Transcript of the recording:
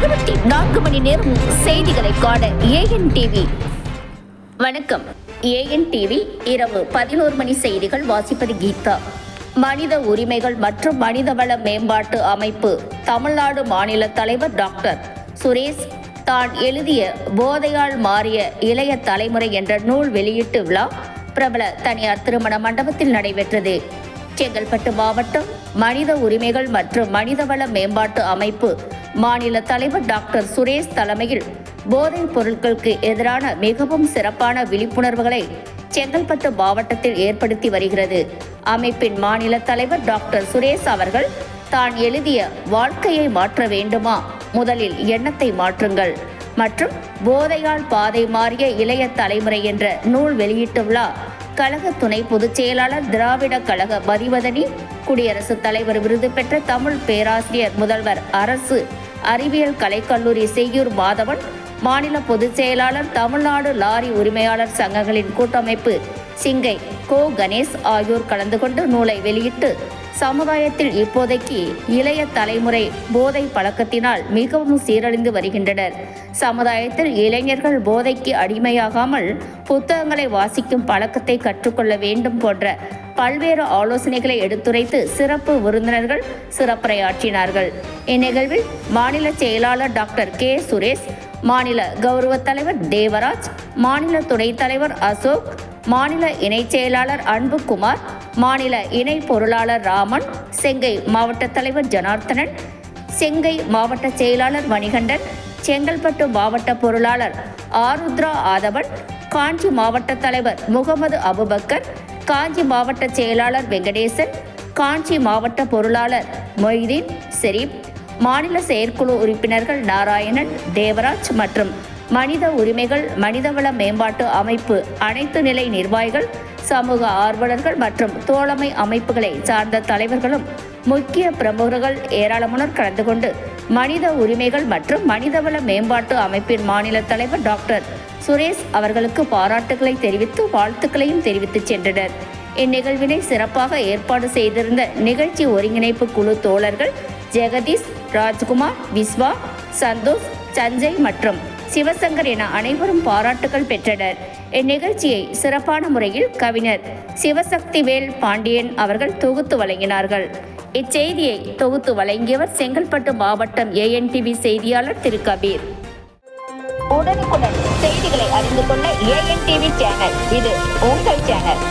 24 மணி நேரம் செய்திகளை காண AN TV. வணக்கம். AN TV இரவு 11 மணி செய்திகள் வாசிப்பது கீதா. மனித உரிமைகள் மற்றும் மனிதவள மேம்பாட்டு அமைப்பு தமிழ்நாடு மாநில தலைவர் டாக்டர் சுரேஷ் தான் எழுதிய போதையால் மாறிய இளைய தலைமுறை என்ற நூல் வெளியீட்டு விழா பிரபல தனியார் திருமண மண்டபத்தில் நடைபெற்றது. செங்கல்பட்டு மாவட்டம் மனித உரிமைகள் மற்றும் மனிதவள மேம்பாட்டு அமைப்பு மாநில தலைவர் டாக்டர் சுரேஷ் தலைமையில் போதைப் பொருட்களுக்கு எதிரான மிகவும் சிறப்பான விழிப்புணர்வுகளை செங்கல்பட்டு மாவட்டத்தில் ஏற்படுத்தி வருகிறது. அமைப்பின் மாநில தலைவர் டாக்டர் சுரேஷ் அவர்கள் தான் எழுதிய வாழ்க்கையை மாற்ற வேண்டுமா, முதலில் எண்ணத்தை மாற்றுங்கள் மற்றும் போதையால் பாதை மாறிய இளைய தலைமுறை என்ற நூல் வெளியீட்டு விழா கழக துணை பொதுச் செயலாளர் திராவிட கழக மதிவதனி, குடியரசுத் தலைவர் விருது பெற்ற தமிழ் பேராசிரியர் முதல்வர் அரசு அறிவியல் கலைக்கல்லூரி செய்யூர் மாதவன், மாநில பொதுச் செயலாளர் தமிழ்நாடு லாரி உரிமையாளர் சங்கங்களின் கூட்டமைப்பு சிங்கை கோ கணேஷ் ஆகியோர் கலந்து கொண்டு நூலை வெளியிட்டு சமுதாயத்தில் இப்போதைக்கு இளைய தலைமுறை போதை பழக்கத்தினால் மிகவும் சீரழிந்து வருகின்றனர். சமுதாயத்தில் இளைஞர்கள் போதைக்கு அடிமையாகாமல் புத்தகங்களை வாசிக்கும் பழக்கத்தை கற்றுக்கொள்ள வேண்டும் போன்ற பல்வேறு ஆலோசனைகளை எடுத்துரைத்து சிறப்பு விருந்தினர்கள் சிறப்புரையாற்றினார்கள். இந்நிகழ்வில் மாநில செயலாளர் டாக்டர் கே சுரேஷ், மாநில கௌரவ தலைவர் தேவராஜ், மாநில துணைத் தலைவர் அசோக், மாநில இணைச் செயலாளர் அன்புகுமார், மாநில இணை பொருளாளர் ராமன், செங்கை மாவட்ட தலைவர் ஜனார்த்தனன், செங்கை மாவட்ட செயலாளர் மணிகண்டன், செங்கல்பட்டு மாவட்ட பொருளாளர் ஆருத்ரா ஆதவன், காஞ்சி மாவட்ட தலைவர் முகமது அபுபக்கர், காஞ்சி மாவட்ட செயலாளர் வெங்கடேசன், காஞ்சி மாவட்ட பொருளாளர் மொய்தீன் ஷெரீப், மாநில செயற்குழு உறுப்பினர்கள் நாராயணன், தேவராஜ் மற்றும் மனித உரிமைகள் மனிதவள மேம்பாட்டு அமைப்பு அனைத்து நிலை நிர்வாகிகள், சமூக ஆர்வலர்கள் மற்றும் தோழமை அமைப்புகளை சார்ந்த தலைவர்களும் முக்கிய பிரமுகர்கள் ஏராளமானோர் கலந்து கொண்டு மனித உரிமைகள் மற்றும் மனிதவள மேம்பாட்டு அமைப்பின் மாநில தலைவர் டாக்டர் சுரேஷ் அவர்களுக்கு பாராட்டுகளை தெரிவித்து வாழ்த்துக்களையும் தெரிவித்து சென்றனர். இந்நிகழ்வினை சிறப்பாக ஏற்பாடு செய்திருந்த நிகழ்ச்சி ஒருங்கிணைப்பு குழு தோழர்கள் ஜெகதீஷ், ராஜ்குமார், விஸ்வா, சந்தோஷ், சஞ்சய் மற்றும் சிவசங்கர் என அனைவரும் பாராட்டுகள் பெற்றனர். இந்நிகழ்ச்சியை சிறப்பான முறையில் கவிஞர் சிவசக்திவேல் பாண்டியன் அவர்கள் தொகுத்து வழங்கினார்கள். இச்செய்தியை தொகுத்து வழங்கியவர் செங்கல்பட்டு மாவட்டம் AN TV செய்தியாளர் திரு கபீர். உடனுக்குடன் செய்திகளை அறிந்து கொள்ள AN TV சேனல், இது உங்கள் சேனல்.